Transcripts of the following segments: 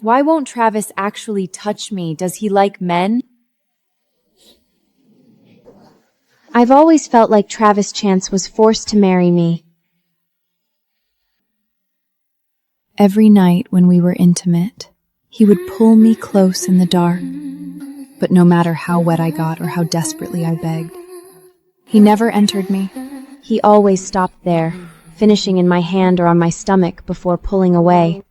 Why won't Travis actually touch me? Does he like men? I've always felt like Travis Chance was forced to marry me. Every night when we were intimate, he would pull me close in the dark. But no matter how wet I got or how desperately I begged, he never entered me. He always stopped there, finishing in my hand or on my stomach before pulling away.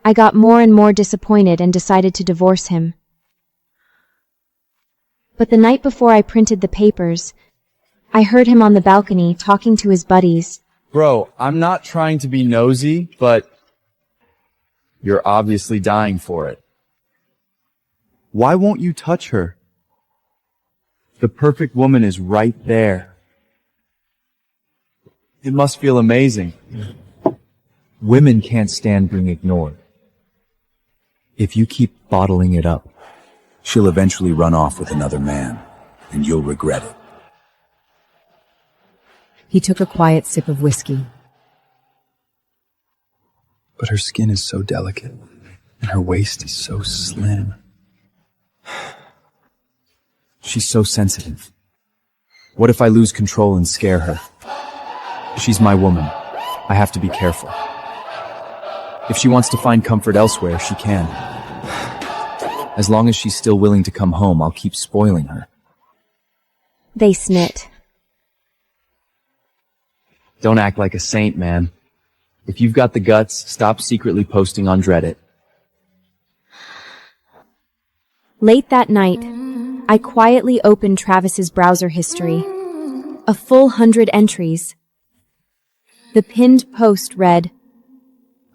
I got more and more disappointed and decided to divorce him. But the night before I printed the papers, I heard him on the balcony talking to his buddies. Bro, I'm not trying to be nosy, but you're obviously dying for it. Why won't you touch her? The perfect woman is right there. It must feel amazing. Women can't stand being ignored. If you keep bottling it up, she'll eventually run off with another man, and you'll regret it. He took a quiet sip of whiskey. But her skin is so delicate, and her waist is so slim. She's so sensitive. What if I lose control and scare her? She's my woman. I have to be careful. If she wants to find comfort elsewhere, she can. As long as she's still willing to come home, I'll keep spoiling her. They snit. Don't act like a saint, man. If you've got the guts, stop secretly posting on Reddit. Late that night, I quietly opened Travis's browser history. A full 100 entries. The pinned post read,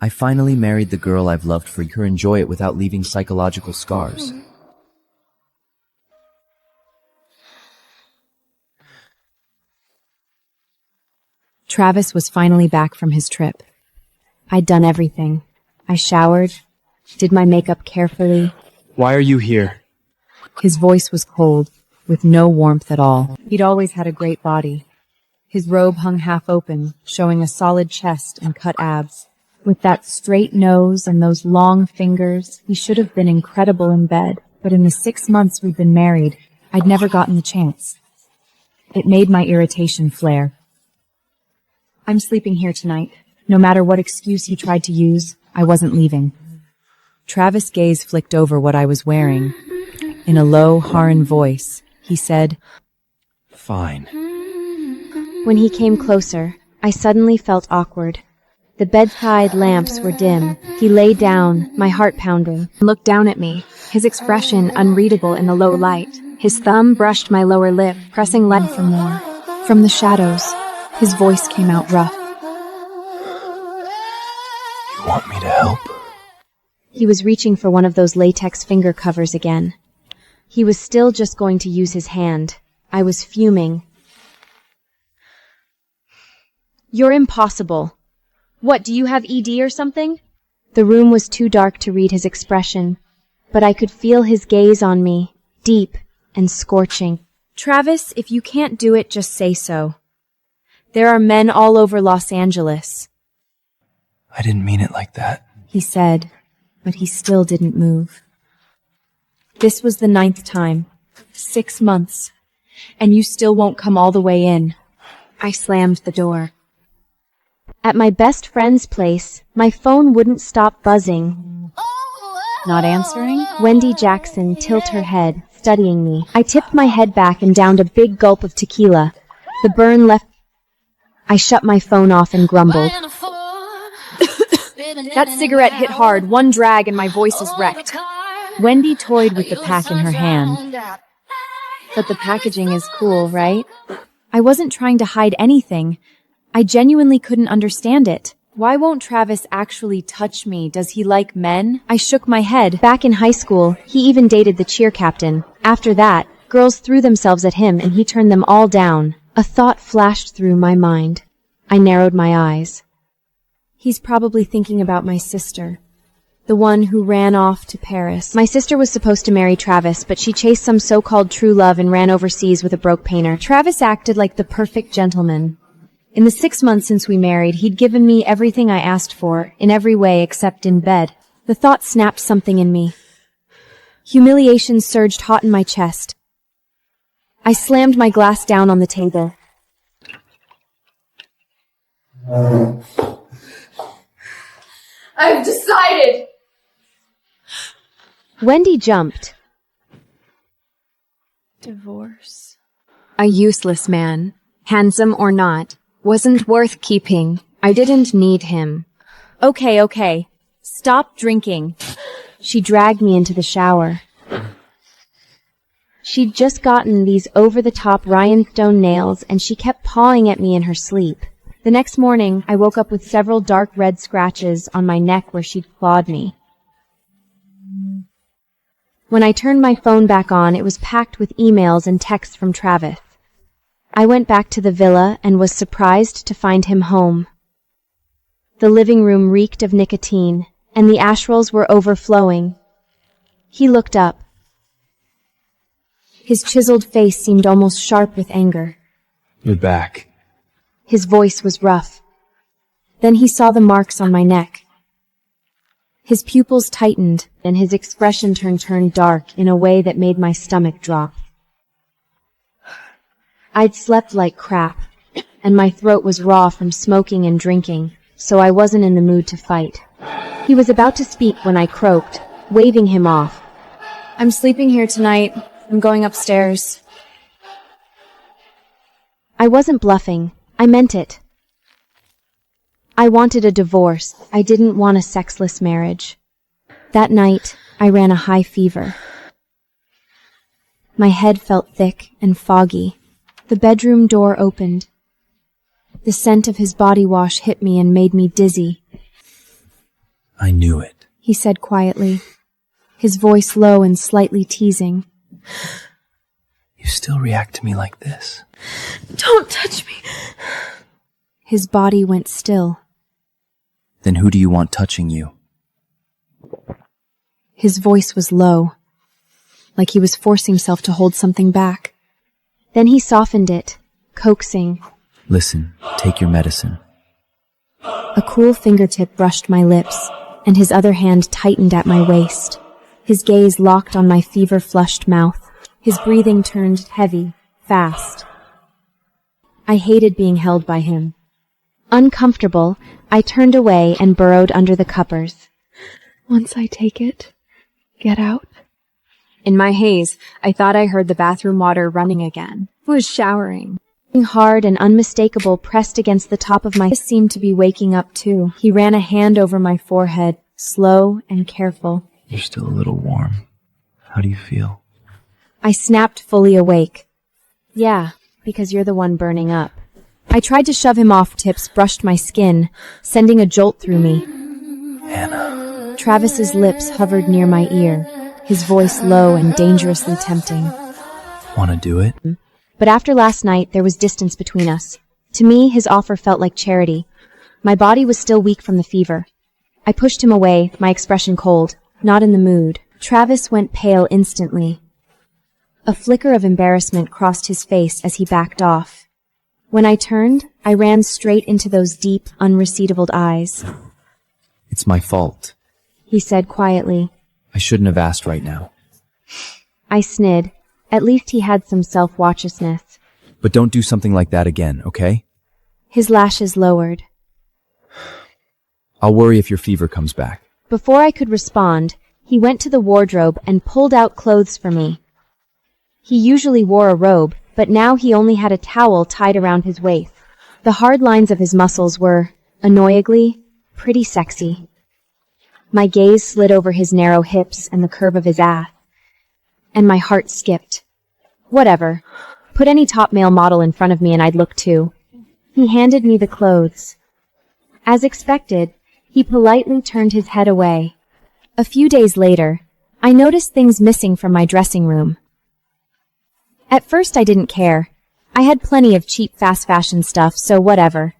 I finally married the girl I've loved for her. Enjoy it without leaving psychological scars. Travis was finally back from his trip. I'd done everything. I showered, did my makeup carefully. Why are you here? His voice was cold, with no warmth at all. He'd always had a great body. His robe hung half open, showing a solid chest and cut abs. With that straight nose and those long fingers, he should have been incredible in bed. But in the 6 months we'd been married, I'd never gotten the chance. It made my irritation flare. I'm sleeping here tonight. No matter what excuse he tried to use, I wasn't leaving. Travis' gaze flicked over what I was wearing. In a low, Haran voice, he said, Fine. When he came closer, I suddenly felt awkward. The bedside lamps were dim. He lay down, my heart pounding, and looked down at me, his expression unreadable in the low light. His thumb brushed my lower lip, pressing lead for more. From the shadows, his voice came out rough. You want me to help? He was reaching for one of those latex finger covers again. He was still just going to use his hand. I was fuming. You're impossible. What, do you have ED or something? The room was too dark to read his expression, but I could feel his gaze on me, deep and scorching. Travis, if you can't do it, just say so. There are men all over Los Angeles. I didn't mean it like that, he said, but he still didn't move. This was the 9th time. 6 months. And you still won't come all the way in. I slammed the door. At my best friend's place, my phone wouldn't stop buzzing. Not answering? Wendy Jackson tilted her head, studying me. I tipped my head back and downed a big gulp of tequila. The burn left. I shut my phone off and grumbled. That cigarette hit hard. One drag and my voice is wrecked. Wendy toyed with the pack in her hand. But the packaging is cool, right? I wasn't trying to hide anything. I genuinely couldn't understand it. Why won't Travis actually touch me? Does he like men? I shook my head. Back in high school, he even dated the cheer captain. After that, girls threw themselves at him and he turned them all down. A thought flashed through my mind. I narrowed my eyes. He's probably thinking about my sister. The one who ran off to Paris. My sister was supposed to marry Travis, but she chased some so-called true love and ran overseas with a broke painter. Travis acted like the perfect gentleman. In the 6 months since we married, he'd given me everything I asked for, in every way except in bed. The thought snapped something in me. Humiliation surged hot in my chest. I slammed my glass down on the table. I've decided! Wendy jumped. Divorce. A useless man, handsome or not, wasn't worth keeping. I didn't need him. Okay. Stop drinking. She dragged me into the shower. She'd just gotten these over-the-top rhinestone nails, and she kept pawing at me in her sleep. The next morning, I woke up with several dark red scratches on my neck where she'd clawed me. When I turned my phone back on, it was packed with emails and texts from Travis. I went back to the villa and was surprised to find him home. The living room reeked of nicotine, and the ash rolls were overflowing. He looked up. His chiseled face seemed almost sharp with anger. You're back. His voice was rough. Then he saw the marks on my neck. His pupils tightened, and his expression turned dark in a way that made my stomach drop. I'd slept like crap, and my throat was raw from smoking and drinking, so I wasn't in the mood to fight. He was about to speak when I croaked, waving him off. I'm sleeping here tonight. I'm going upstairs. I wasn't bluffing. I meant it. I wanted a divorce. I didn't want a sexless marriage. That night, I ran a high fever. My head felt thick and foggy. The bedroom door opened. The scent of his body wash hit me and made me dizzy. I knew it. He said quietly, his voice low and slightly teasing. You still react to me like this? Don't touch me. His body went still. Then who do you want touching you? His voice was low, like he was forcing himself to hold something back. Then he softened it, coaxing. Listen, take your medicine. A cool fingertip brushed my lips, and his other hand tightened at my waist. His gaze locked on my fever-flushed mouth. His breathing turned heavy, fast. I hated being held by him. Uncomfortable, I turned away and burrowed under the covers. Once I take it, get out. In my haze, I thought I heard the bathroom water running again. I was showering. Hard and unmistakable pressed against the top of my head seemed to be waking up too. He ran a hand over my forehead, slow and careful. You're still a little warm. How do you feel? I snapped fully awake. Yeah, because you're the one burning up. I tried to shove him off. Tips brushed my skin, sending a jolt through me. Hannah. Travis's lips hovered near my ear, his voice low and dangerously tempting. Want to do it? But after last night, there was distance between us. To me, his offer felt like charity. My body was still weak from the fever. I pushed him away, my expression cold, not in the mood. Travis went pale instantly. A flicker of embarrassment crossed his face as he backed off. When I turned, I ran straight into those deep, unreceivabled eyes. It's my fault. He said quietly. I shouldn't have asked right now. I snid. At least he had some self-watchiousness. But don't do something like that again, okay? His lashes lowered. I'll worry if your fever comes back. Before I could respond, he went to the wardrobe and pulled out clothes for me. He usually wore a robe, but now he only had a towel tied around his waist. The hard lines of his muscles were, annoyingly, pretty sexy. My gaze slid over his narrow hips and the curve of his ass, and my heart skipped. Whatever. Put any top male model in front of me and I'd look too. He handed me the clothes. As expected, he politely turned his head away. A few days later, I noticed things missing from my dressing room. At first I didn't care. I had plenty of cheap fast fashion stuff, so whatever.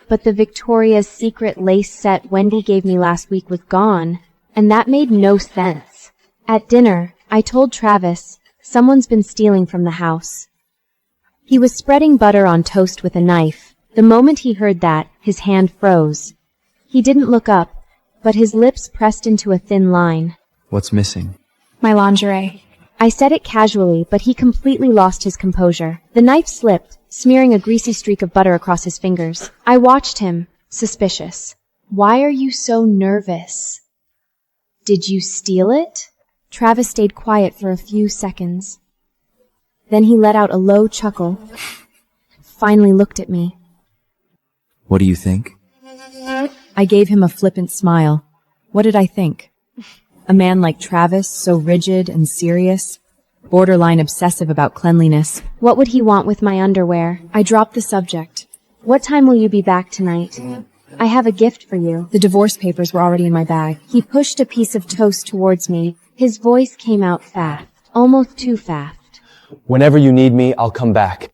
But the Victoria's Secret lace set Wendy gave me last week was gone, and that made no sense. At dinner, I told Travis, someone's been stealing from the house. He was spreading butter on toast with a knife, The moment he heard that, his hand froze. He didn't look up, but his lips pressed into a thin line. What's missing? My lingerie. I said it casually, but he completely lost his composure. The knife slipped, smearing a greasy streak of butter across his fingers. I watched him, suspicious. Why are you so nervous? Did you steal it? Travis stayed quiet for a few seconds. Then he let out a low chuckle, finally looked at me. What do you think? I gave him a flippant smile. What did I think? A man like Travis, so rigid and serious, borderline obsessive about cleanliness. What would he want with my underwear? I dropped the subject. What time will you be back tonight? I have a gift for you. The divorce papers were already in my bag. He pushed a piece of toast towards me. His voice came out fast, almost too fast. Whenever you need me, I'll come back.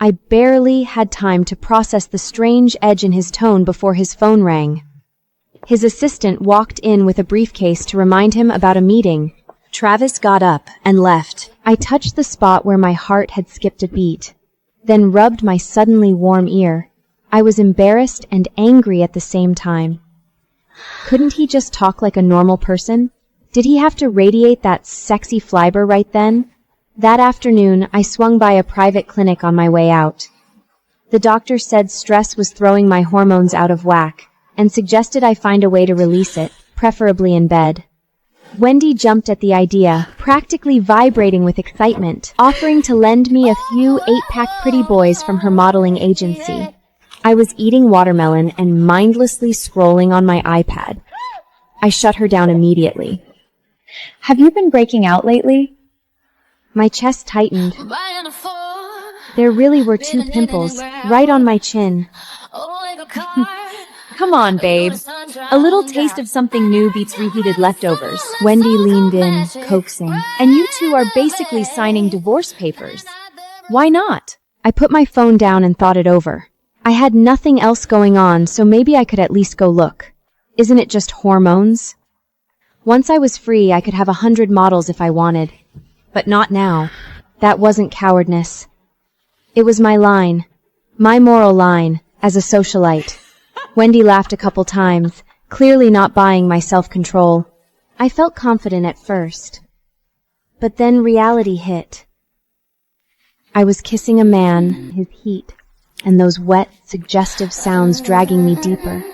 I barely had time to process the strange edge in his tone before his phone rang. His assistant walked in with a briefcase to remind him about a meeting. Travis got up and left. I touched the spot where my heart had skipped a beat, then rubbed my suddenly warm ear. I was embarrassed and angry at the same time. Couldn't he just talk like a normal person? Did he have to radiate that sexy fiber right then? That afternoon, I swung by a private clinic on my way out. The doctor said stress was throwing my hormones out of whack, and suggested I find a way to release it, preferably in bed. Wendy jumped at the idea, practically vibrating with excitement, offering to lend me a few 8-pack pretty boys from her modeling agency. I was eating watermelon and mindlessly scrolling on my iPad. I shut her down immediately. Have you been breaking out lately? My chest tightened. There really were 2 pimples, right on my chin. Come on, babe. A little taste of something new beats reheated leftovers. Wendy leaned in, coaxing. And you two are basically signing divorce papers. Why not? I put my phone down and thought it over. I had nothing else going on, so maybe I could at least go look. Isn't it just hormones? Once I was free, I could have 100 models if I wanted. But not now. That wasn't cowardice. It was my line. My moral line, as a socialite. Wendy laughed a couple times, clearly not buying my self-control. I felt confident at first. But then reality hit. I was kissing a man, his heat, and those wet, suggestive sounds dragging me deeper.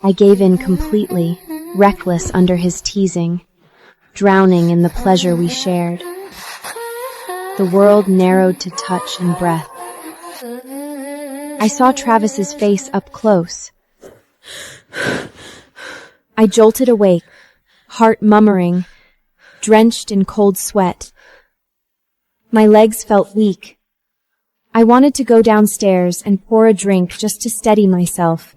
I gave in completely, reckless under his teasing, drowning in the pleasure we shared. The world narrowed to touch and breath. I saw Travis's face up close. I jolted awake, heart murmuring, drenched in cold sweat. My legs felt weak. I wanted to go downstairs and pour a drink just to steady myself.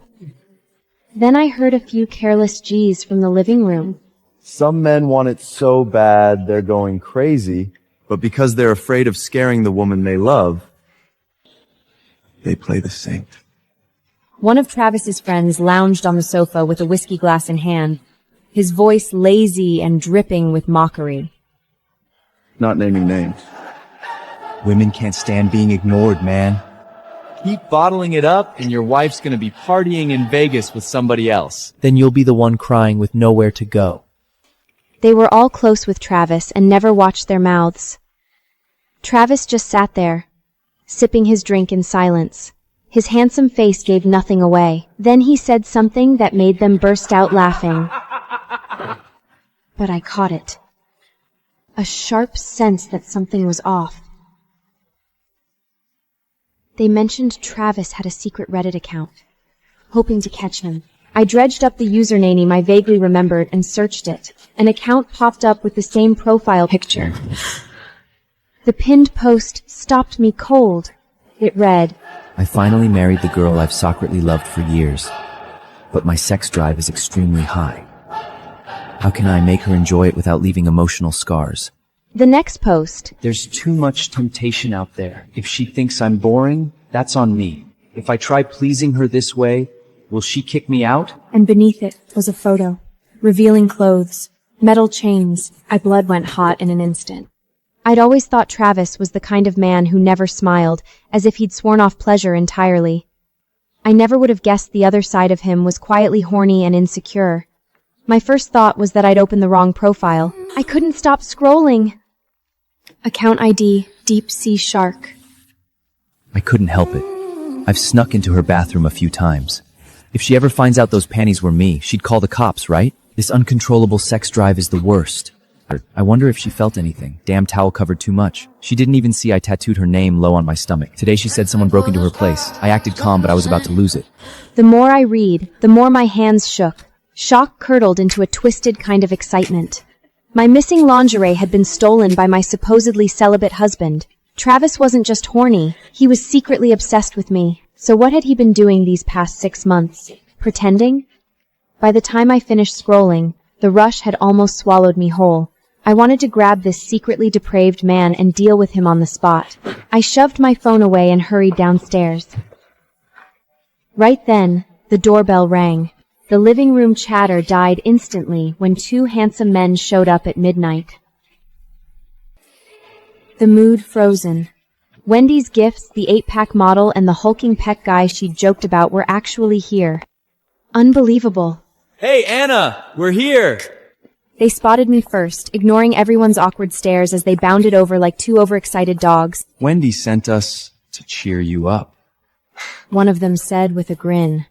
Then I heard a few careless G's from the living room. Some men want it so bad they're going crazy, but because they're afraid of scaring the woman they love, they play the saint. One of Travis's friends lounged on the sofa with a whiskey glass in hand, his voice lazy and dripping with mockery. Not naming names. Women can't stand being ignored, man. Keep bottling it up and your wife's gonna be partying in Vegas with somebody else. Then you'll be the one crying with nowhere to go. They were all close with Travis and never watched their mouths. Travis just sat there, sipping his drink in silence. His handsome face gave nothing away. Then he said something that made them burst out laughing. But I caught it. A sharp sense that something was off. They mentioned Travis had a secret Reddit account, hoping to catch him. I dredged up the username I vaguely remembered and searched it. An account popped up with the same profile picture. The pinned post stopped me cold. It read, I finally married the girl I've secretly loved for years, but my sex drive is extremely high. How can I make her enjoy it without leaving emotional scars? The next post. There's too much temptation out there. If she thinks I'm boring, that's on me. If I try pleasing her this way, will she kick me out? And beneath it was a photo, revealing clothes, metal chains. My blood went hot in an instant. I'd always thought Travis was the kind of man who never smiled, as if he'd sworn off pleasure entirely. I never would have guessed the other side of him was quietly horny and insecure. My first thought was that I'd opened the wrong profile. I couldn't stop scrolling. Account ID, Deep Sea Shark. I couldn't help it. I've snuck into her bathroom a few times. If she ever finds out those panties were me, she'd call the cops, right? This uncontrollable sex drive is the worst. I wonder if she felt anything. Damn towel covered too much. She didn't even see I tattooed her name low on my stomach. Today she said someone broke into her place. I acted calm, but I was about to lose it. The more I read, the more my hands shook. Shock curdled into a twisted kind of excitement. My missing lingerie had been stolen by my supposedly celibate husband. Travis wasn't just horny, he was secretly obsessed with me. So what had he been doing these past 6 months? Pretending? By the time I finished scrolling, the rush had almost swallowed me whole. I wanted to grab this secretly depraved man and deal with him on the spot. I shoved my phone away and hurried downstairs. Right then, the doorbell rang. The living room chatter died instantly when 2 handsome men showed up at midnight. The mood frozen. Wendy's gifts, the 8-pack model, and the hulking pet guy she'd joked about were actually here. Unbelievable. Hey, Anna! We're here! They spotted me first, ignoring everyone's awkward stares as they bounded over like 2 overexcited dogs. Wendy sent us to cheer you up. One of them said with a grin.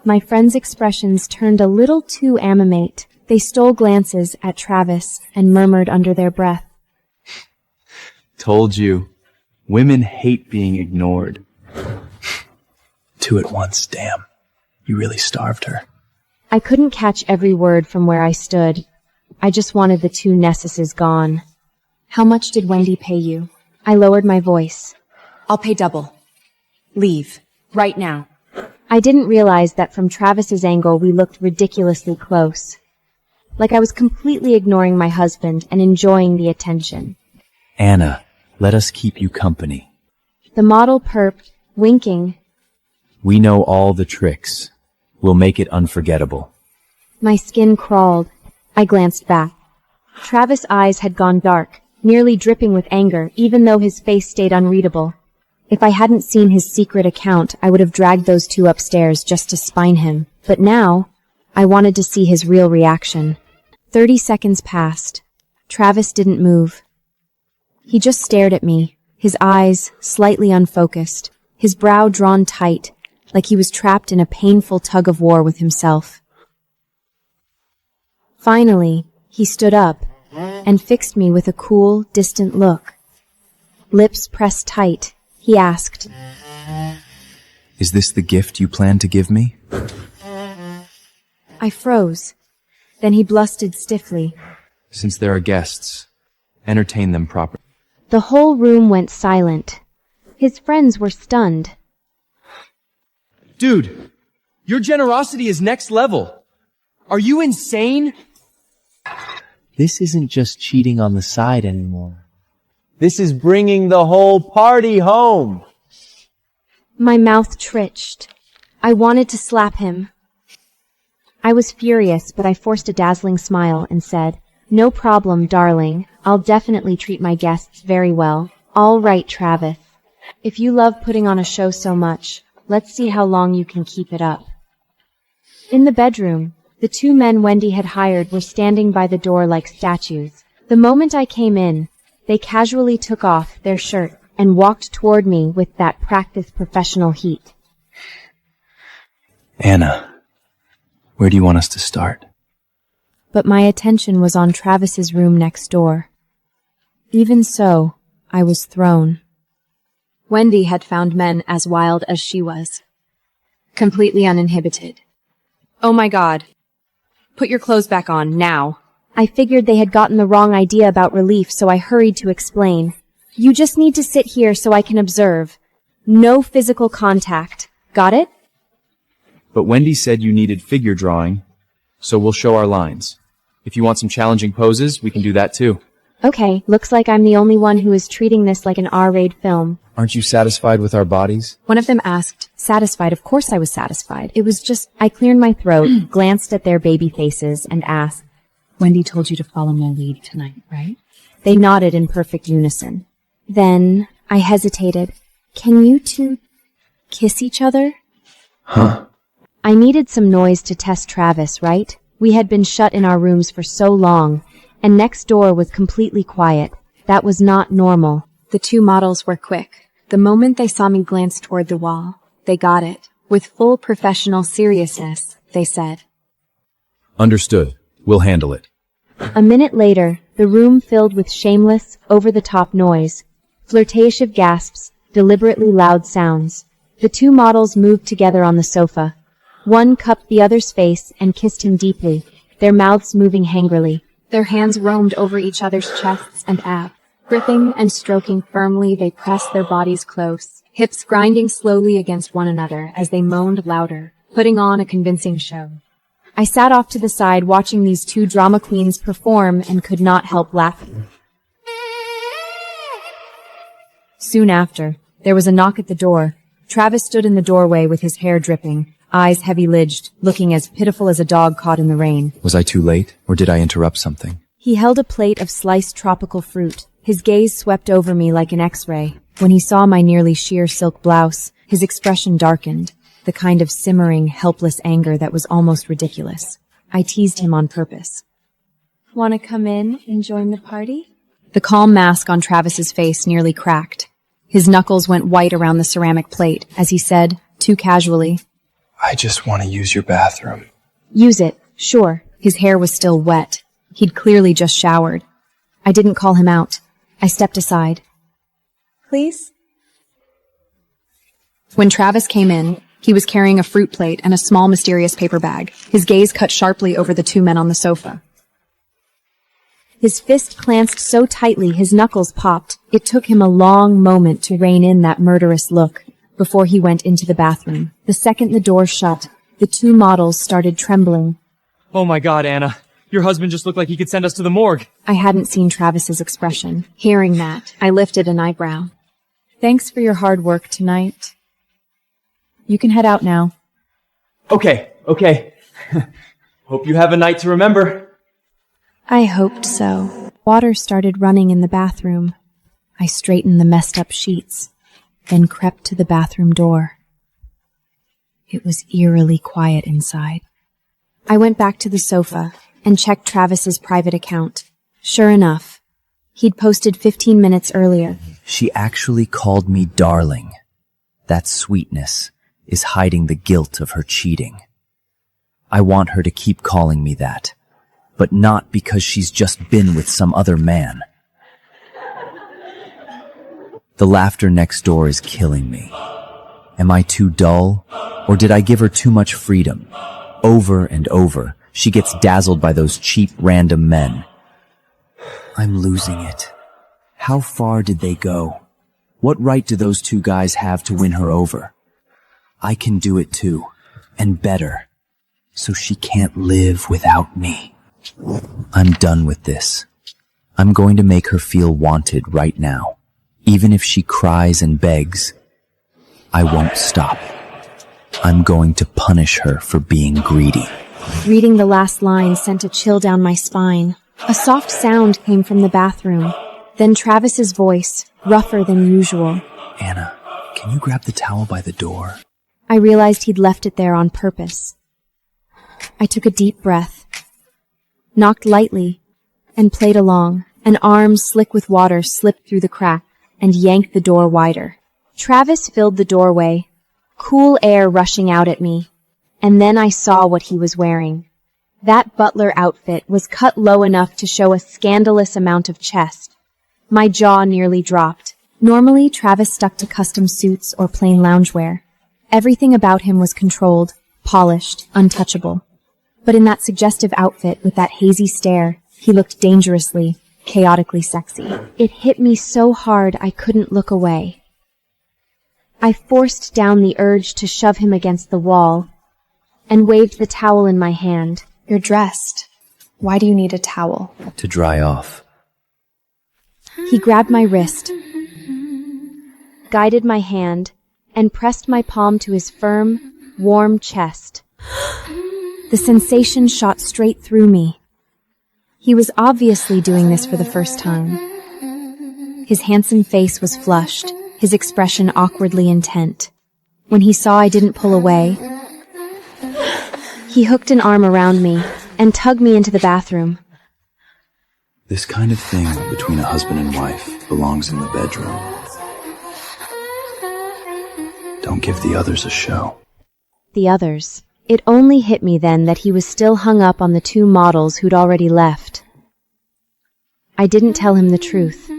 My friends' expressions turned a little too animate. They stole glances at Travis and murmured under their breath. Told you. Women hate being ignored. 2 at once, damn. You really starved her. I couldn't catch every word from where I stood. I just wanted the 2 Nessuses gone. How much did Wendy pay you? I lowered my voice. I'll pay double. Leave. Right now. I didn't realize that from Travis's angle we looked ridiculously close. Like I was completely ignoring my husband and enjoying the attention. Anna, let us keep you company. The model perped, winking. We know all the tricks. We'll make it unforgettable. My skin crawled. I glanced back. Travis' eyes had gone dark, nearly dripping with anger, even though his face stayed unreadable. If I hadn't seen his secret account, I would have dragged those 2 upstairs just to spine him. But now, I wanted to see his real reaction. 30 seconds passed. Travis didn't move. He just stared at me, his eyes slightly unfocused, his brow drawn tight, like he was trapped in a painful tug-of-war with himself. Finally, he stood up and fixed me with a cool, distant look. Lips pressed tight, he asked, Is this the gift you plan to give me? I froze. Then he blustered stiffly. Since there are guests, entertain them properly. The whole room went silent. His friends were stunned. Dude, your generosity is next level. Are you insane? This isn't just cheating on the side anymore. This is bringing the whole party home. My mouth twitched. I wanted to slap him. I was furious, but I forced a dazzling smile and said, No problem, darling. I'll definitely treat my guests very well. All right, Travis. If you love putting on a show so much, let's see how long you can keep it up. In the bedroom, the 2 men Wendy had hired were standing by the door like statues. The moment I came in, they casually took off their shirt and walked toward me with that practiced professional heat. Anna, where do you want us to start? But my attention was on Travis's room next door. Even so, I was thrown. Wendy had found men as wild as she was. Completely uninhibited. Oh my God. Put your clothes back on, now. I figured they had gotten the wrong idea about relief, so I hurried to explain. You just need to sit here so I can observe. No physical contact. Got it? But Wendy said you needed figure drawing, so we'll show our lines. If you want some challenging poses, we can do that too. Okay, looks like I'm the only one who is treating this like an R-rated film. Aren't you satisfied with our bodies? One of them asked, satisfied? Of course I was satisfied. It was just, I cleared my throat, glanced at their baby faces, and asked, Wendy told you to follow my lead tonight, right? They nodded in perfect unison. Then I hesitated. Can you two kiss each other? Huh? I needed some noise to test Travis, right? We had been shut in our rooms for so long, and next door was completely quiet. That was not normal. The two models were quick. The moment they saw me glance toward the wall, they got it. With full professional seriousness, they said, Understood. We'll handle it. A minute later, the room filled with shameless, over-the-top noise, flirtatious gasps, deliberately loud sounds. The two models moved together on the sofa. One cupped the other's face and kissed him deeply, their mouths moving hungrily. Their hands roamed over each other's chests and abs. Gripping and stroking firmly, they pressed their bodies close, hips grinding slowly against one another as they moaned louder, putting on a convincing show. I sat off to the side watching these two drama queens perform and could not help laughing. Soon after, there was a knock at the door. Travis stood in the doorway with his hair dripping, eyes heavy-lidded, looking as pitiful as a dog caught in the rain. Was I too late, or did I interrupt something? He held a plate of sliced tropical fruit. His gaze swept over me like an X-ray. When he saw my nearly sheer silk blouse, his expression darkened, the kind of simmering, helpless anger that was almost ridiculous. I teased him on purpose. Want to come in and join the party? The calm mask on Travis's face nearly cracked. His knuckles went white around the ceramic plate as he said, too casually, I just want to use your bathroom. Use it, sure. His hair was still wet. He'd clearly just showered. I didn't call him out. I stepped aside. Please? When Travis came in, he was carrying a fruit plate and a small mysterious paper bag. His gaze cut sharply over the two men on the sofa. His fist clenched so tightly his knuckles popped. It took him a long moment to rein in that murderous look before he went into the bathroom. The second the door shut, the two models started trembling. Oh my God, Anna. Your husband just looked like he could send us to the morgue. I hadn't seen Travis's expression. Hearing that, I lifted an eyebrow. Thanks for your hard work tonight. You can head out now. Okay. Hope you have a night to remember. I hoped so. Water started running in the bathroom. I straightened the messed up sheets, then crept to the bathroom door. It was eerily quiet inside. I went back to the sofa and checked Travis's private account. Sure enough, he'd posted 15 minutes earlier. She actually called me darling. That sweetness is hiding the guilt of her cheating. I want her to keep calling me that, but not because she's just been with some other man. The laughter next door is killing me. Am I too dull, or did I give her too much freedom? Over and over, she gets dazzled by those cheap random men. I'm losing it. How far did they go? What right do those two guys have to win her over? I can do it too, and better, so she can't live without me. I'm done with this. I'm going to make her feel wanted right now. Even if she cries and begs, I won't stop. I'm going to punish her for being greedy. Reading the last line sent a chill down my spine. A soft sound came from the bathroom. Then Travis's voice, rougher than usual. Anna, can you grab the towel by the door? I realized he'd left it there on purpose. I took a deep breath, knocked lightly, and played along. An arm slick with water slipped through the crack and yanked the door wider. Travis filled the doorway, cool air rushing out at me, and then I saw what he was wearing. That butler outfit was cut low enough to show a scandalous amount of chest. My jaw nearly dropped. Normally, Travis stuck to custom suits or plain loungewear. Everything about him was controlled, polished, untouchable. But in that suggestive outfit with that hazy stare, he looked dangerously, chaotically sexy. It hit me so hard I couldn't look away. I forced down the urge to shove him against the wall and waved the towel in my hand. You're dressed. Why do you need a towel? To dry off. He grabbed my wrist, guided my hand, and pressed my palm to his firm, warm chest. The sensation shot straight through me. He was obviously doing this for the first time. His handsome face was flushed, his expression awkwardly intent. When he saw I didn't pull away, he hooked an arm around me and tugged me into the bathroom. This kind of thing between a husband and wife belongs in the bedroom. Don't give the others a show. The others. It only hit me then that he was still hung up on the two models who'd already left. I didn't tell him the truth.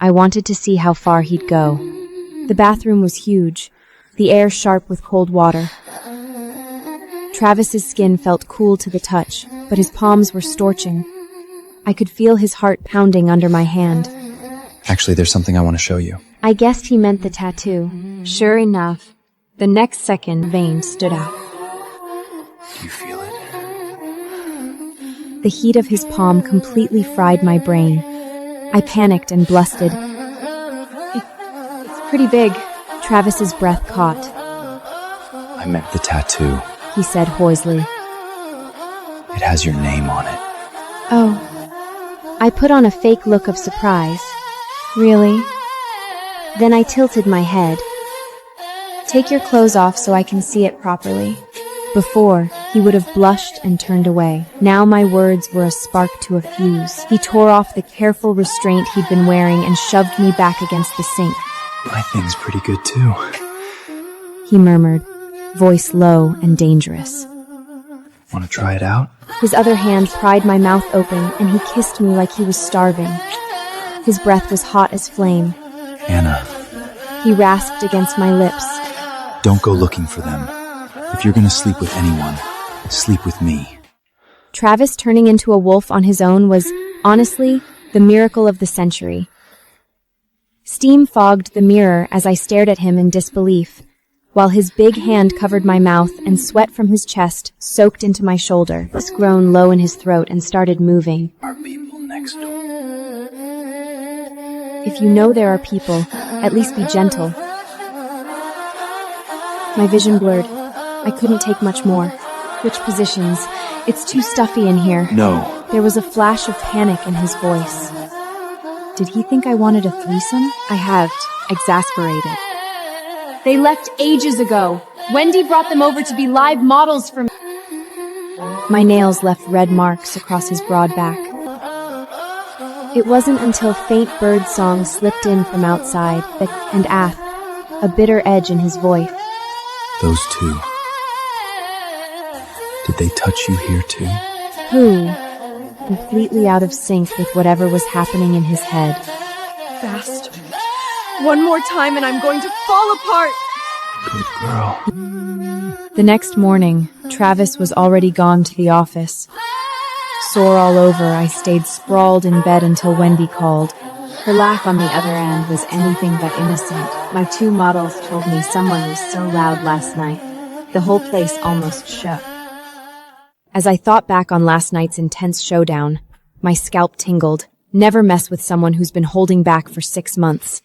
I wanted to see how far he'd go. The bathroom was huge, the air sharp with cold water. Travis's skin felt cool to the touch, but his palms were scorching. I could feel his heart pounding under my hand. Actually, there's something I want to show you. I guessed he meant the tattoo. Sure enough, the next second, vein stood out. Do you feel it? The heat of his palm completely fried my brain. I panicked and blustered. It's pretty big. Travis's breath caught. I meant the tattoo. He said hoarsely. It has your name on it. Oh. I put on a fake look of surprise. Really? Then I tilted my head. Take your clothes off so I can see it properly. Before, he would have blushed and turned away. Now my words were a spark to a fuse. He tore off the careful restraint he'd been wearing and shoved me back against the sink. My thing's pretty good too. He murmured, voice low and dangerous. Want to try it out? His other hand pried my mouth open and he kissed me like he was starving. His breath was hot as flame. Anna. He rasped against my lips. Don't go looking for them. If you're gonna sleep with anyone, sleep with me. Travis turning into a wolf on his own was, honestly, the miracle of the century. Steam fogged the mirror as I stared at him in disbelief, while his big hand covered my mouth and sweat from his chest soaked into my shoulder. This groaned low in his throat and started moving. Are people next door? If you know there are people, at least be gentle. My vision blurred. I couldn't take much more. Which positions? It's too stuffy in here. No. There was a flash of panic in his voice. Did he think I wanted a threesome? I halved, exasperated. They left ages ago. Wendy brought them over to be live models for me. My nails left red marks across his broad back. It wasn't until faint bird song slipped in from outside and asked, a bitter edge in his voice. Those two. Did they touch you here too? Who? Completely out of sync with whatever was happening in his head. Bastard. One more time and I'm going to fall apart. Good girl. The next morning, Travis was already gone to the office. Sore all over, I stayed sprawled in bed until Wendy called. Her laugh on the other end was anything but innocent. My two models told me someone was so loud last night. The whole place almost shook. As I thought back on last night's intense showdown, my scalp tingled. Never mess with someone who's been holding back for 6 months.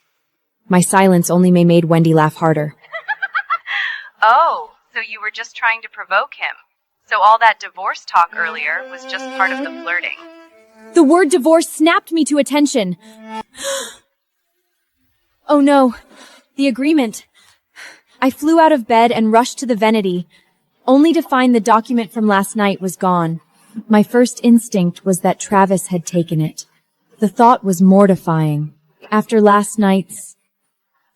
My silence only made Wendy laugh harder. Oh, so you were just trying to provoke him. So all that divorce talk earlier was just part of the flirting. The word divorce snapped me to attention. Oh no, the agreement. I flew out of bed and rushed to the vanity, only to find the document from last night was gone. My first instinct was that Travis had taken it. The thought was mortifying. After last night's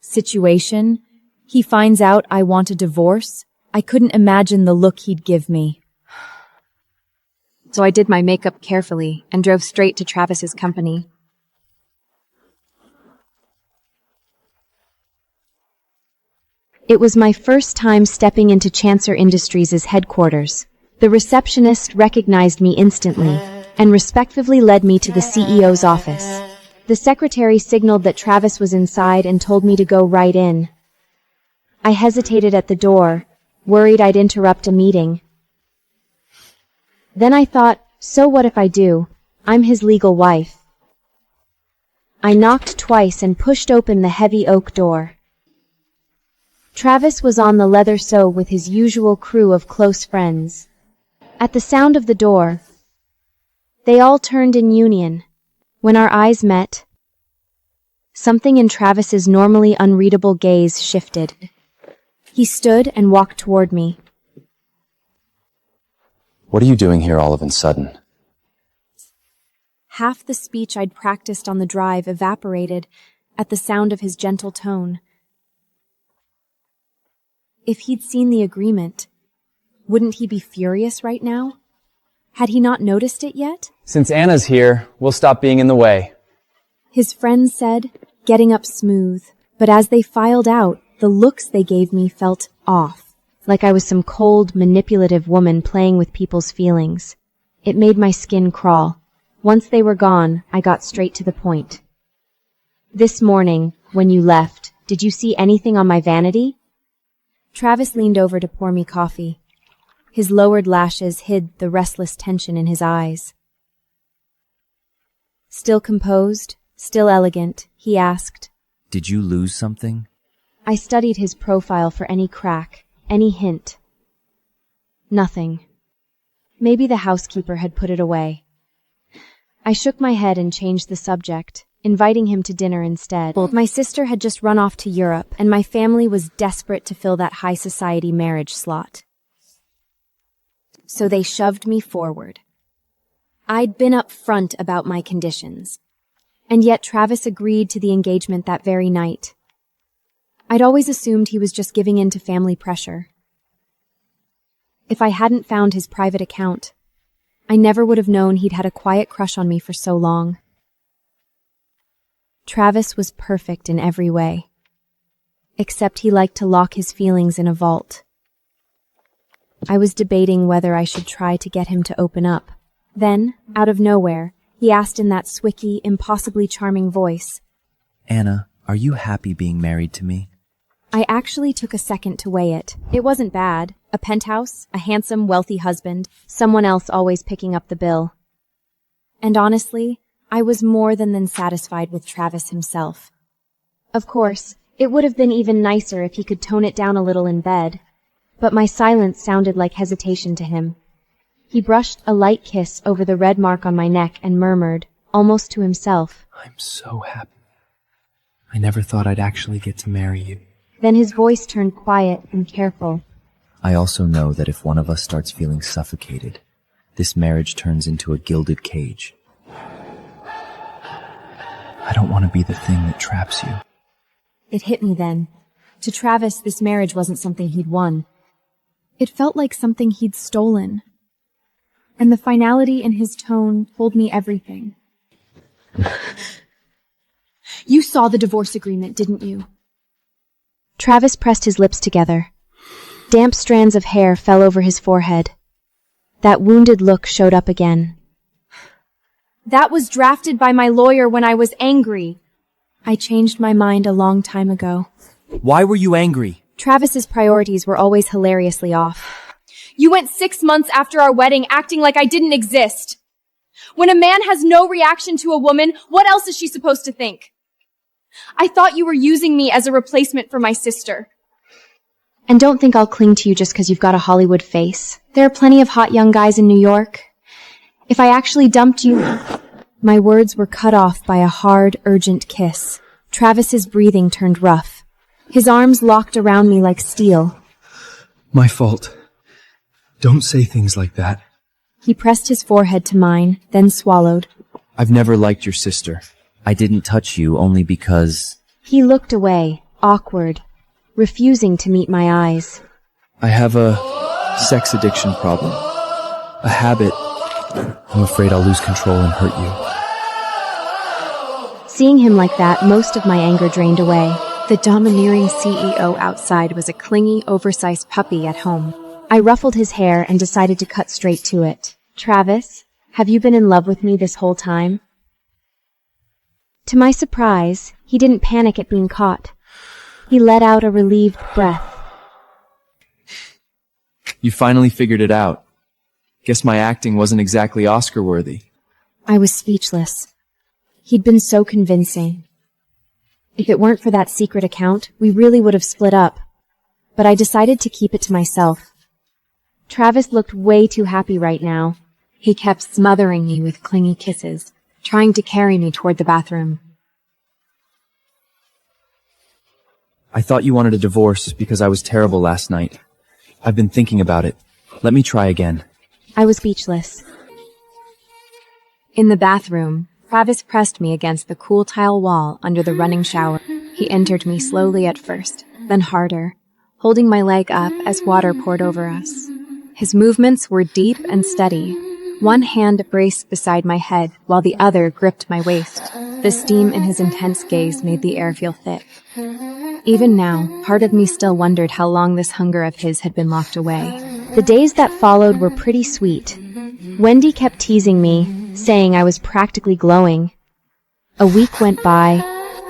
situation, he finds out I want a divorce. I couldn't imagine the look he'd give me. So I did my makeup carefully and drove straight to Travis's company. It was my first time stepping into Chancer Industries' headquarters. The receptionist recognized me instantly and respectfully led me to the CEO's office. The secretary signaled that Travis was inside and told me to go right in. I hesitated at the door, worried I'd interrupt a meeting. Then I thought, so what if I do? I'm his legal wife. I knocked twice and pushed open the heavy oak door. Travis was on the leather sofa with his usual crew of close friends. At the sound of the door, They all turned in union. When our eyes met, something in Travis's normally unreadable gaze shifted. He stood and walked toward me. What are you doing here all of a sudden? Half the speech I'd practiced on the drive evaporated at the sound of his gentle tone. If he'd seen the agreement, wouldn't he be furious right now? Had he not noticed it yet? Since Anna's here, we'll stop being in the way. His friends said, getting up smooth, but as they filed out, the looks they gave me felt off, like I was some cold, manipulative woman playing with people's feelings. It made my skin crawl. Once they were gone, I got straight to the point. This morning, when you left, did you see anything on my vanity? Travis leaned over to pour me coffee. His lowered lashes hid the restless tension in his eyes. Still composed, still elegant, he asked, Did you lose something? I studied his profile for any crack, any hint. Nothing. Maybe the housekeeper had put it away. I shook my head and changed the subject, inviting him to dinner instead. My sister had just run off to Europe, and my family was desperate to fill that high society marriage slot. So they shoved me forward. I'd been upfront about my conditions, and yet Travis agreed to the engagement that very night. I'd always assumed he was just giving in to family pressure. If I hadn't found his private account, I never would have known he'd had a quiet crush on me for so long. Travis was perfect in every way, except he liked to lock his feelings in a vault. I was debating whether I should try to get him to open up. Then, out of nowhere, he asked in that swicky, impossibly charming voice, Anna, are you happy being married to me? I actually took a second to weigh it. It wasn't bad. A penthouse, a handsome, wealthy husband, someone else always picking up the bill. And honestly, I was more than satisfied with Travis himself. Of course, it would have been even nicer if he could tone it down a little in bed, but my silence sounded like hesitation to him. He brushed a light kiss over the red mark on my neck and murmured, almost to himself, I'm so happy. I never thought I'd actually get to marry you. Then his voice turned quiet and careful. I also know that if one of us starts feeling suffocated, this marriage turns into a gilded cage. I don't want to be the thing that traps you. It hit me then. To Travis, this marriage wasn't something he'd won. It felt like something he'd stolen. And the finality in his tone told me everything. You saw the divorce agreement, didn't you? Travis pressed his lips together. Damp strands of hair fell over his forehead. That wounded look showed up again. That was drafted by my lawyer when I was angry. I changed my mind a long time ago. Why were you angry? Travis's priorities were always hilariously off. You went 6 months after our wedding acting like I didn't exist. When a man has no reaction to a woman, what else is she supposed to think? I thought you were using me as a replacement for my sister. And don't think I'll cling to you just because you've got a Hollywood face. There are plenty of hot young guys in New York. If I actually dumped you... My words were cut off by a hard, urgent kiss. Travis's breathing turned rough. His arms locked around me like steel. My fault. Don't say things like that. He pressed his forehead to mine, then swallowed. I've never liked your sister. I didn't touch you only because... He looked away, awkward, refusing to meet my eyes. I have a sex addiction problem. A habit. I'm afraid I'll lose control and hurt you. Seeing him like that, most of my anger drained away. The domineering CEO outside was a clingy, oversized puppy at home. I ruffled his hair and decided to cut straight to it. Travis, have you been in love with me this whole time? To my surprise, he didn't panic at being caught. He let out a relieved breath. You finally figured it out. Guess my acting wasn't exactly Oscar-worthy. I was speechless. He'd been so convincing. If it weren't for that secret account, we really would have split up. But I decided to keep it to myself. Travis looked way too happy right now. He kept smothering me with clingy kisses, trying to carry me toward the bathroom. I thought you wanted a divorce because I was terrible last night. I've been thinking about it. Let me try again. I was speechless. In the bathroom, Travis pressed me against the cool tile wall under the running shower. He entered me slowly at first, then harder, holding my leg up as water poured over us. His movements were deep and steady. One hand braced beside my head while the other gripped my waist. The steam in his intense gaze made the air feel thick. Even now, part of me still wondered how long this hunger of his had been locked away. The days that followed were pretty sweet. Wendy kept teasing me, saying I was practically glowing. A week went by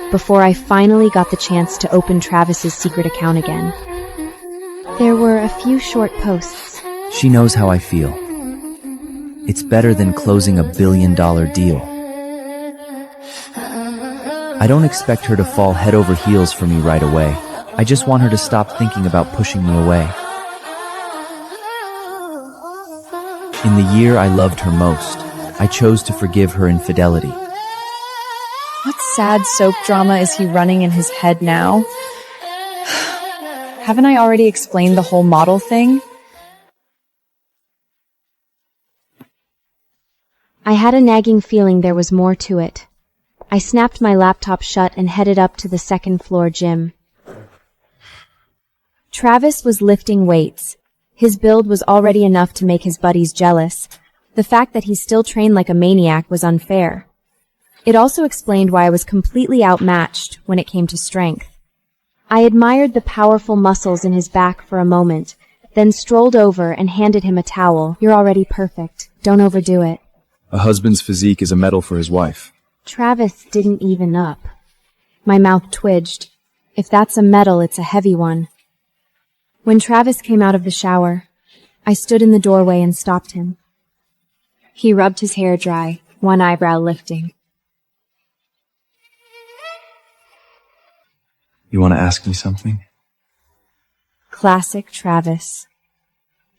before I finally got the chance to open Travis's secret account again. There were a few short posts. She knows how I feel. It's better than closing a $1 billion deal. I don't expect her to fall head over heels for me right away. I just want her to stop thinking about pushing me away. In the year I loved her most, I chose to forgive her infidelity. What sad soap drama is he running in his head now? Haven't I already explained the whole model thing? I had a nagging feeling there was more to it. I snapped my laptop shut and headed up to the second-floor gym. Travis was lifting weights. His build was already enough to make his buddies jealous. The fact that he still trained like a maniac was unfair. It also explained why I was completely outmatched when it came to strength. I admired the powerful muscles in his back for a moment, then strolled over and handed him a towel. You're already perfect. Don't overdo it. A husband's physique is a medal for his wife. Travis didn't even up. My mouth twitched. If that's a medal, it's a heavy one. When Travis came out of the shower, I stood in the doorway and stopped him. He rubbed his hair dry, one eyebrow lifting. You want to ask me something? Classic Travis.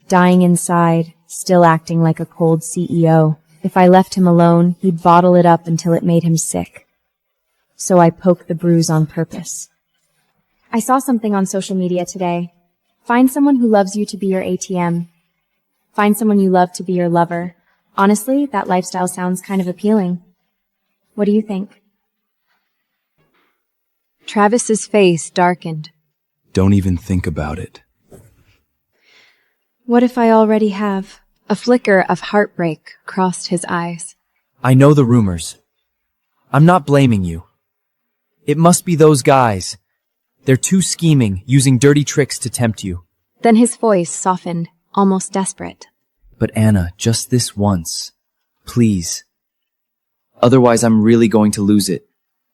Dying inside, still acting like a cold CEO. If I left him alone, he'd bottle it up until it made him sick. So I poked the bruise on purpose. I saw something on social media today. Find someone who loves you to be your ATM. Find someone you love to be your lover. Honestly, that lifestyle sounds kind of appealing. What do you think? Travis's face darkened. Don't even think about it. What if I already have? A flicker of heartbreak crossed his eyes. I know the rumors. I'm not blaming you. It must be those guys. They're too scheming, using dirty tricks to tempt you. Then his voice softened, almost desperate. But Anna, just this once. Please. Otherwise, I'm really going to lose it.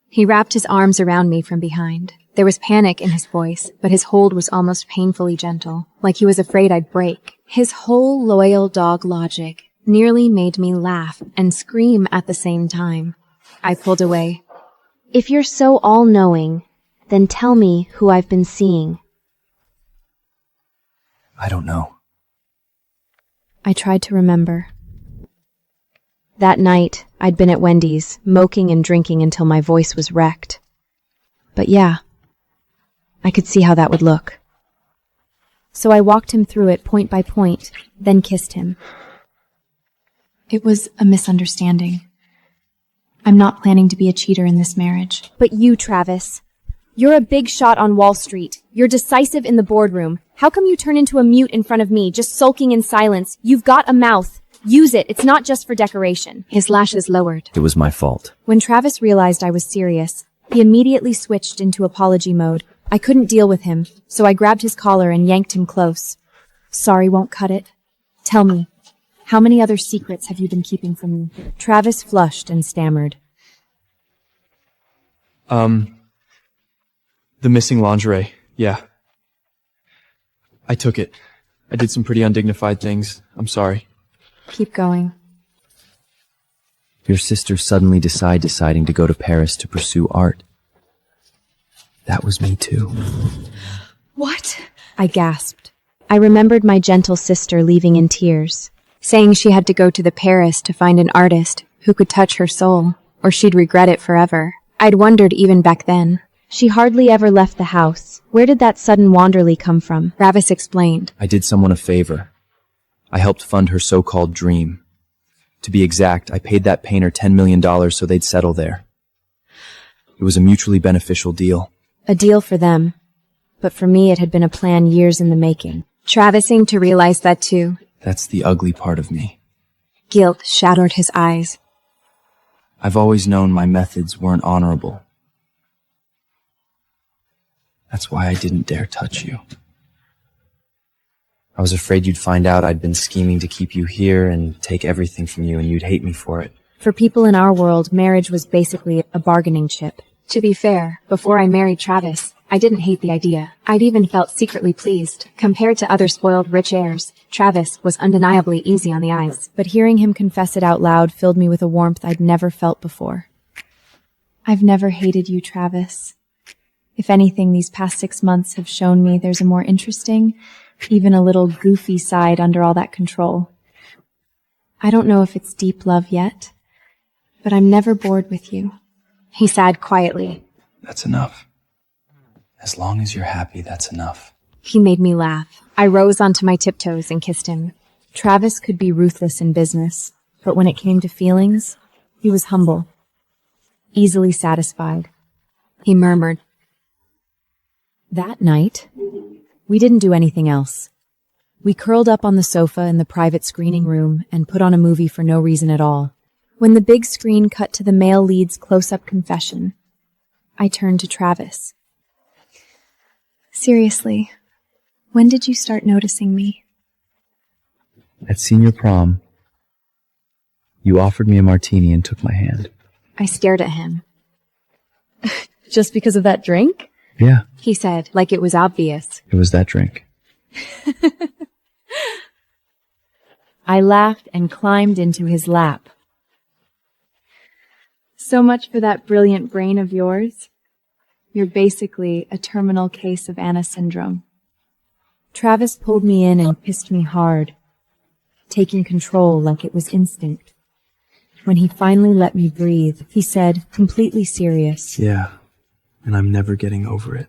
He wrapped his arms around me from behind. There was panic in his voice, but his hold was almost painfully gentle, like he was afraid I'd break. His whole loyal dog logic nearly made me laugh and scream at the same time. I pulled away. If you're so all-knowing, then tell me who I've been seeing. I don't know. I tried to remember. That night, I'd been at Wendy's, moking and drinking until my voice was wrecked. But yeah, I could see how that would look. So I walked him through it point by point, then kissed him. It was a misunderstanding. I'm not planning to be a cheater in this marriage. But you, Travis, you're a big shot on Wall Street. You're decisive in the boardroom. How come you turn into a mute in front of me, just sulking in silence? You've got a mouth. Use it. It's not just for decoration. His lashes lowered. It was my fault. When Travis realized I was serious, he immediately switched into apology mode. I couldn't deal with him, so I grabbed his collar and yanked him close. Sorry won't cut it. Tell me, how many other secrets have you been keeping from me? Travis flushed and stammered. The missing lingerie, yeah. I took it. I did some pretty undignified things. I'm sorry. Keep going. Your sister suddenly deciding to go to Paris to pursue art. That was me too. What? I gasped. I remembered my gentle sister leaving in tears. saying she had to go to the Paris to find an artist who could touch her soul, or she'd regret it forever. I'd wondered even back then. She hardly ever left the house. Where did that sudden wanderly come from? Travis explained. I did someone a favor. I helped fund her so-called dream. To be exact, I paid that painter $10 million so they'd settle there. It was a mutually beneficial deal. A deal for them. But for me, it had been a plan years in the making. Travis seemed to realize that too. That's the ugly part of me. Guilt shadowed his eyes. I've always known my methods weren't honorable. That's why I didn't dare touch you. I was afraid you'd find out I'd been scheming to keep you here and take everything from you, and you'd hate me for it. For people in our world, marriage was basically a bargaining chip. To be fair, before I married Travis, I didn't hate the idea. I'd even felt secretly pleased. Compared to other spoiled rich heirs, Travis was undeniably easy on the eyes. But hearing him confess it out loud filled me with a warmth I'd never felt before. I've never hated you, Travis. If anything, these past 6 months have shown me there's a more interesting, even a little goofy side under all that control. I don't know if it's deep love yet, but I'm never bored with you. He sighed quietly. That's enough. As long as you're happy, that's enough. He made me laugh. I rose onto my tiptoes and kissed him. Travis could be ruthless in business, but when it came to feelings, he was humble, easily satisfied. He murmured. That night, we didn't do anything else. We curled up on the sofa in the private screening room and put on a movie for no reason at all. When the big screen cut to the male lead's close-up confession, I turned to Travis. Seriously, when did you start noticing me? At senior prom, you offered me a martini and took my hand. I stared at him. Just because of that drink? Yeah. He said, like it was obvious. It was that drink. I laughed and climbed into his lap. So much for that brilliant brain of yours. You're basically a terminal case of Anna syndrome. Travis pulled me in and kissed me hard, taking control like it was instinct. When he finally let me breathe, he said, completely serious. Yeah, and I'm never getting over it.